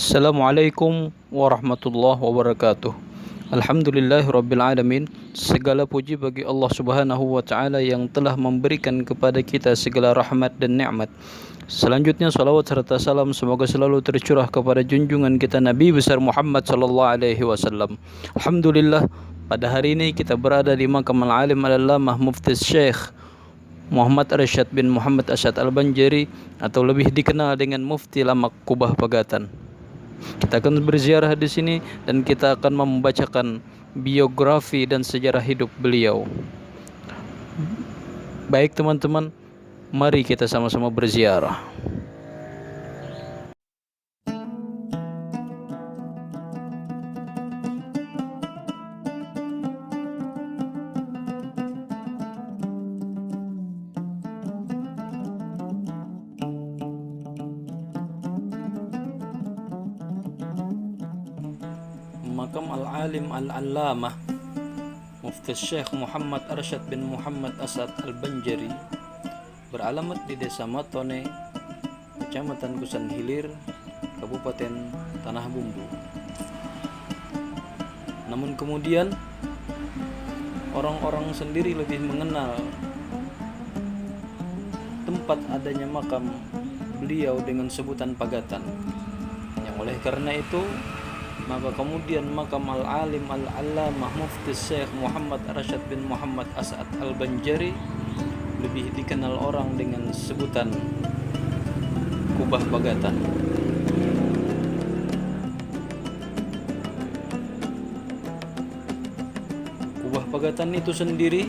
Assalamualaikum warahmatullahi wabarakatuh. Alhamdulillahirabbil alamin. Segala puji bagi Allah Subhanahu wa taala yang telah memberikan kepada kita segala rahmat dan nikmat. Selanjutnya salawat serta salam semoga selalu tercurah kepada junjungan kita Nabi besar Muhammad sallallahu alaihi wasallam. Alhamdulillah, pada hari ini kita berada di makam al-alim al-allamah Mufti Syekh Muhammad Arsyad bin Muhammad Asad Al-Banjari, atau lebih dikenal dengan Mufti Lamak Kubah Pagatan. Kita akan berziarah di sini dan kita akan membacakan biografi dan sejarah hidup beliau. Baik teman-teman, mari kita sama-sama berziarah. Makam Al-Alim Al-Allamah Mufti Syekh Muhammad Arsyad bin Muhammad Asad Al-Banjari beralamat di Desa Matone, Kecamatan Kusan Hilir, Kabupaten Tanah Bumbu. Namun kemudian orang-orang sendiri lebih mengenal tempat adanya makam beliau dengan sebutan Pagatan. Yang oleh karena itu maka kemudian makam Al-Alim Al-Allamah Mufti Syekh Muhammad Arsyad bin Muhammad Asad Al-Banjari lebih dikenal orang dengan sebutan Kubah Pagatan. Kubah Pagatan itu sendiri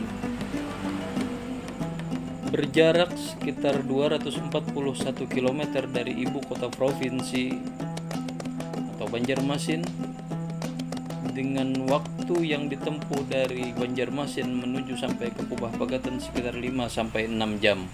berjarak sekitar 241 km dari ibu kota provinsi atau Banjarmasin, dengan waktu yang ditempuh dari Banjarmasin menuju sampai ke Kubah Pagatan sekitar 5 sampai 6 jam.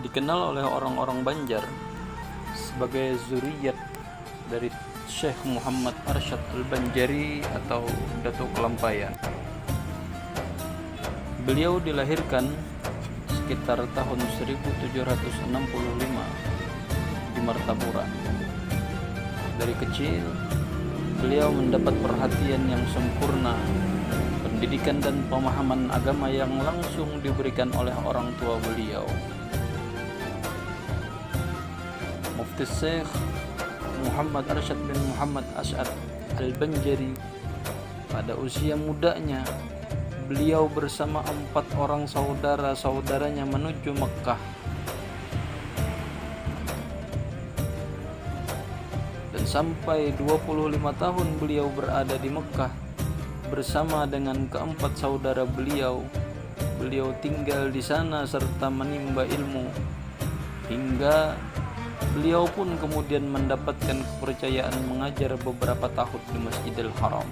dikenal oleh orang-orang Banjar sebagai zuriyat dari Syekh Muhammad Arsyad Al-Banjari atau Datuk Kelampayan. Beliau dilahirkan sekitar tahun 1765 di Martapura. Dari kecil, beliau mendapat perhatian yang sempurna, pendidikan dan pemahaman agama yang langsung diberikan oleh orang tua beliau. Mufti Syekh Muhammad Arsyad bin Muhammad As'ad Al-Banjari, pada usia mudanya beliau bersama 4 orang saudara-saudaranya menuju Mekkah. Dan sampai 25 tahun beliau berada di Mekkah bersama dengan keempat saudara beliau. Beliau tinggal di sana serta menimba ilmu hingga beliau pun kemudian mendapatkan kepercayaan mengajar beberapa tahun di Masjidil Haram.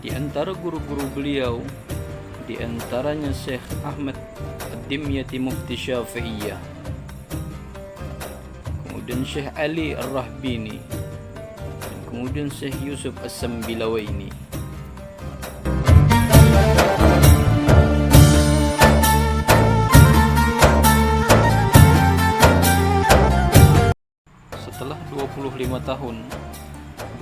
Di antara guru-guru beliau, di antaranya Syekh Ahmad Ad-Dimyati Mufti Syafi'iyah, kemudian Syekh Ali Ar-Rahbini, dan kemudian Syekh Yusuf As-Sambilawaini. Setelah 25 tahun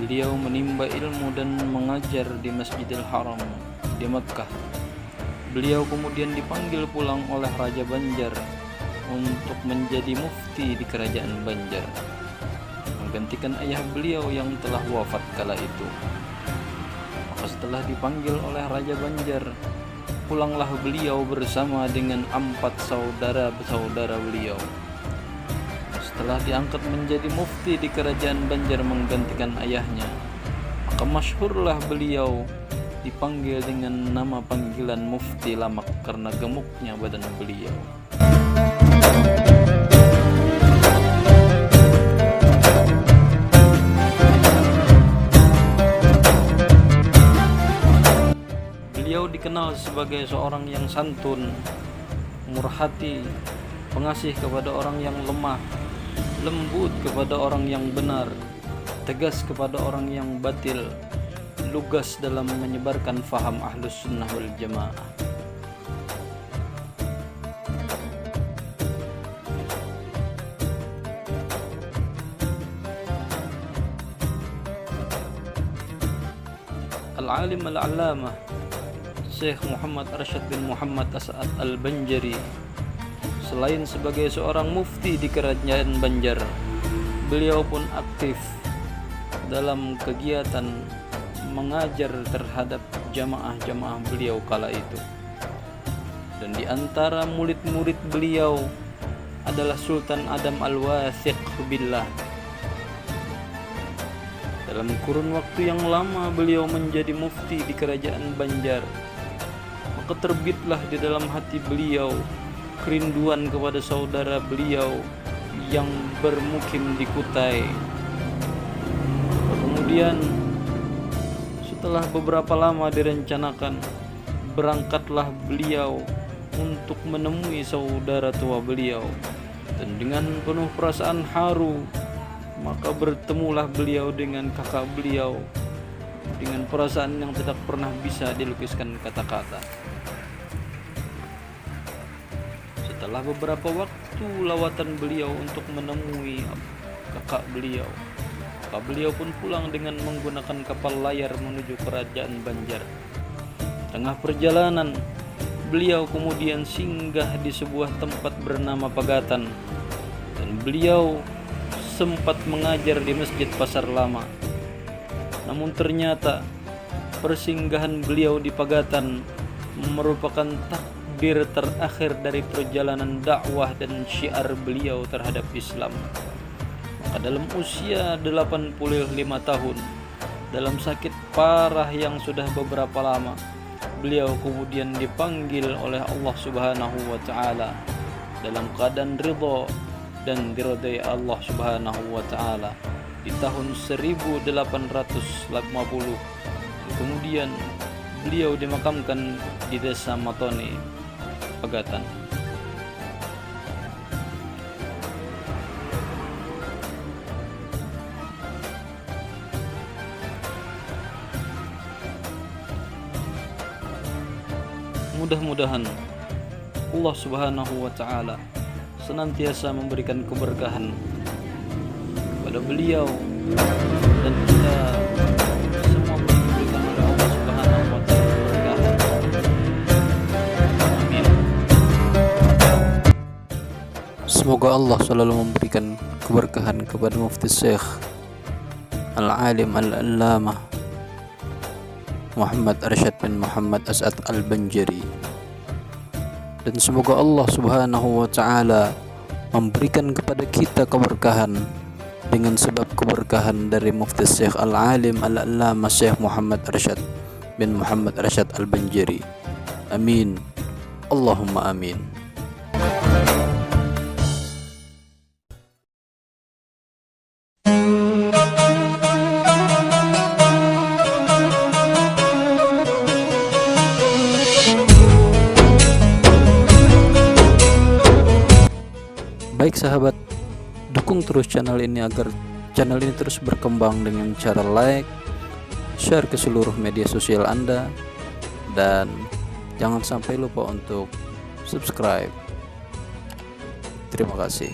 beliau menimba ilmu dan mengajar di Masjidil Haram di Mekkah. Beliau kemudian dipanggil pulang oleh Raja Banjar untuk menjadi mufti di kerajaan Banjar, menggantikan ayah beliau yang telah wafat kala itu. Maka setelah dipanggil oleh Raja Banjar, pulanglah beliau bersama dengan 4 saudara-saudara beliau. Setelah diangkat menjadi mufti di kerajaan Banjar menggantikan ayahnya, maka masyhurlah beliau dipanggil dengan nama panggilan Mufti Lamak karena gemuknya badan beliau. Beliau dikenal sebagai seorang yang santun, murah hati, pengasih kepada orang yang lemah, lembut kepada orang yang benar, tegas kepada orang yang batil, lugas dalam menyebarkan faham Ahlus Sunnah wal Jamaah. Al-Alim Al-Allamah Syekh Muhammad Arsyad bin Muhammad As'ad Al-Banjari, selain sebagai seorang mufti di kerajaan Banjar, beliau pun aktif dalam kegiatan mengajar terhadap jamaah-jamaah beliau kala itu. Dan di antara murid-murid beliau adalah Sultan Adam Al-Wathiq Billah. Dalam kurun waktu yang lama beliau menjadi mufti di kerajaan Banjar, maka terbitlah di dalam hati beliau kerinduan kepada saudara beliau yang bermukim di Kutai. Kemudian setelah beberapa lama direncanakan, berangkatlah beliau untuk menemui saudara tua beliau, dan dengan penuh perasaan haru maka bertemulah beliau dengan kakak beliau dengan perasaan yang tidak pernah bisa dilukiskan kata-kata. Setelah beberapa waktu lawatan beliau untuk menemui kakak beliau, maka beliau pun pulang dengan menggunakan kapal layar menuju kerajaan Banjar. Tengah perjalanan, beliau kemudian singgah di sebuah tempat bernama Pagatan, dan beliau sempat mengajar di Masjid Pasar Lama. Namun ternyata persinggahan beliau di Pagatan merupakan takbir terakhir dari perjalanan dakwah dan syiar beliau terhadap Islam. Maka dalam usia 85 tahun, dalam sakit parah yang sudah beberapa lama, beliau kemudian dipanggil oleh Allah Subhanahu wa taala dalam keadaan ridha dan diridai Allah Subhanahu wa taala di tahun 1850. Kemudian Beliau dimakamkan di Desa Matoni, Pagatan. Mudah-mudahan Allah Subhanahu wa Ta'ala senantiasa memberikan keberkahan kepada beliau dan kita semua diberikan oleh Allah Subhanahu wa Ta'ala keberkahan. Amin. Semoga Allah selalu memberikan keberkahan kepada Mufti Syekh Al-Alim Al-Allamah Muhammad Arsyad bin Muhammad As'ad Al-Banjari, dan semoga Allah Subhanahu wa Ta'ala memberikan kepada kita keberkahan dengan sebab keberkahan dari Mufti Syekh Al-Alim Al-Allamah Syekh Muhammad Arsyad bin Muhammad Arsyad Al-Banjari. Amin. Allahumma amin. Baik sahabat, dukung terus channel ini agar channel ini terus berkembang dengan cara like, share ke seluruh media sosial Anda, dan jangan sampai lupa untuk subscribe. Terima kasih.